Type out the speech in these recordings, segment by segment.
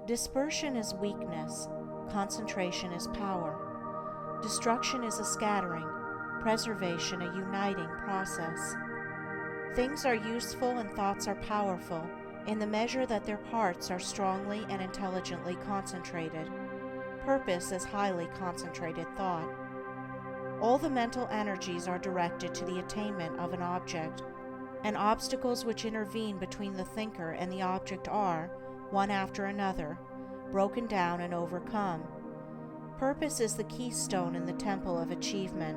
Dispersion is weakness, concentration is power. Destruction is a scattering, preservation a uniting process. Things are useful and thoughts are powerful in the measure that their parts are strongly and intelligently concentrated. Purpose is highly concentrated thought. All the mental energies are directed to the attainment of an object, and obstacles which intervene between the thinker and the object are, one after another, broken down and overcome. Purpose is the keystone in the temple of achievement.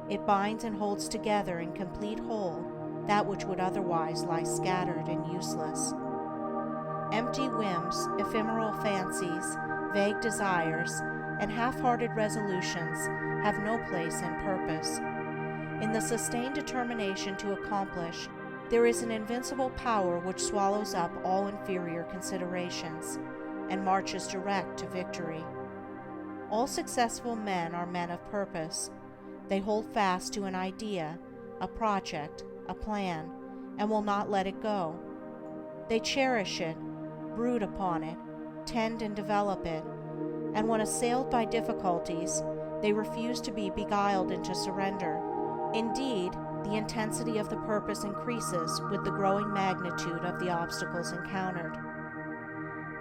It binds and holds together in complete whole that which would otherwise lie scattered and useless. Empty whims, ephemeral fancies, vague desires, and half-hearted resolutions have no place in purpose. In the sustained determination to accomplish, there is an invincible power which swallows up all inferior considerations and marches direct to victory. All successful men are men of purpose. They hold fast to an idea, a project, a plan, and will not let it go. They cherish it, brood upon it, tend and develop it, and when assailed by difficulties, they refuse to be beguiled into surrender. Indeed, the intensity of the purpose increases with the growing magnitude of the obstacles encountered.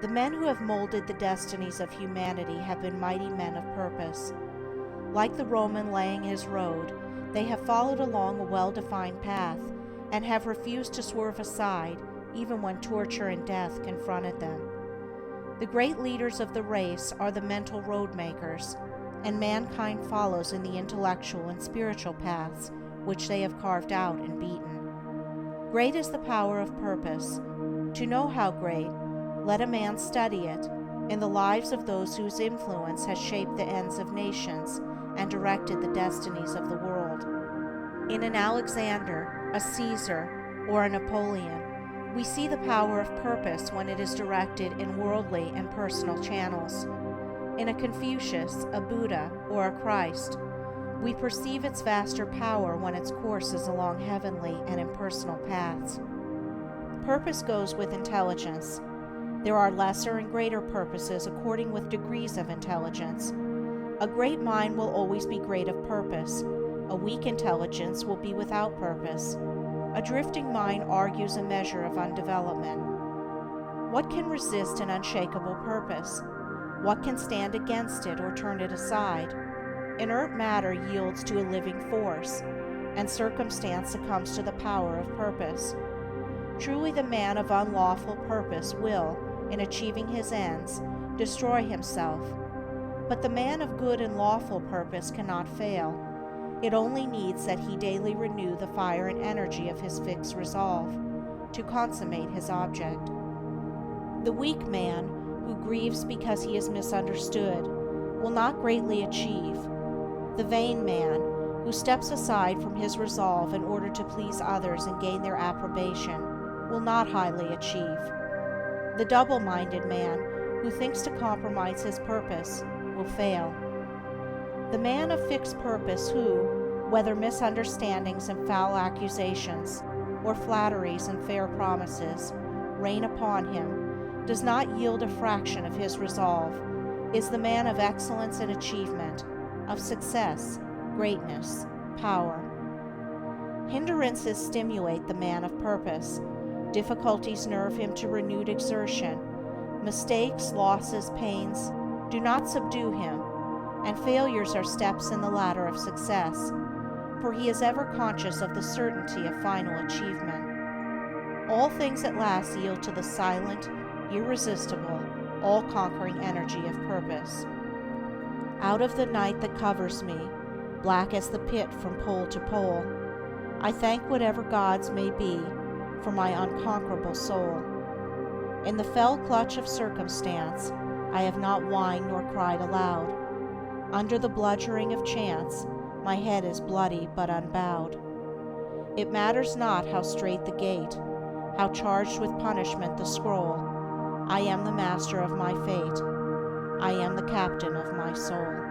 The men who have molded the destinies of humanity have been mighty men of purpose. Like the Roman laying his road, they have followed along a well-defined path and have refused to swerve aside even when torture and death confronted them. The great leaders of the race are the mental road makers, and mankind follows in the intellectual and spiritual paths which they have carved out and beaten. Great is the power of purpose. To know how great, let a man study it in the lives of those whose influence has shaped the ends of nations and directed the destinies of the world. In an Alexander, a Caesar, or a Napoleon, we see the power of purpose when it is directed in worldly and personal channels. In a Confucius, a Buddha, or a Christ, we perceive its vaster power when its course is along heavenly and impersonal paths. Purpose goes with intelligence. There are lesser and greater purposes according with degrees of intelligence. A great mind will always be great of purpose. A weak intelligence will be without purpose. A drifting mind argues a measure of undevelopment. What can resist an unshakable purpose? What can stand against it or turn it aside? Inert matter yields to a living force, and circumstance succumbs to the power of purpose. Truly the man of unlawful purpose will, in achieving his ends, destroy himself. But the man of good and lawful purpose cannot fail. It only needs that he daily renew the fire and energy of his fixed resolve to consummate his object. The weak man, who grieves because he is misunderstood, will not greatly achieve. The vain man, who steps aside from his resolve in order to please others and gain their approbation, will not highly achieve. The double-minded man, who thinks to compromise his purpose, will fail. The man of fixed purpose who, whether misunderstandings and foul accusations, or flatteries and fair promises, rain upon him, does not yield a fraction of his resolve, is the man of excellence and achievement, of success, greatness, power. Hindrances stimulate the man of purpose. Difficulties nerve him to renewed exertion. Mistakes, losses, pains do not subdue him, and failures are steps in the ladder of success, for he is ever conscious of the certainty of final achievement. All things at last yield to the silent, irresistible, all-conquering energy of purpose. Out of the night that covers me, black as the pit from pole to pole, I thank whatever gods may be for my unconquerable soul. In the fell clutch of circumstance, I have not whined nor cried aloud. Under the bludgeoning of chance, my head is bloody but unbowed. It matters not how strait the gate, how charged with punishment the scroll. I am the master of my fate. I am the captain of my soul.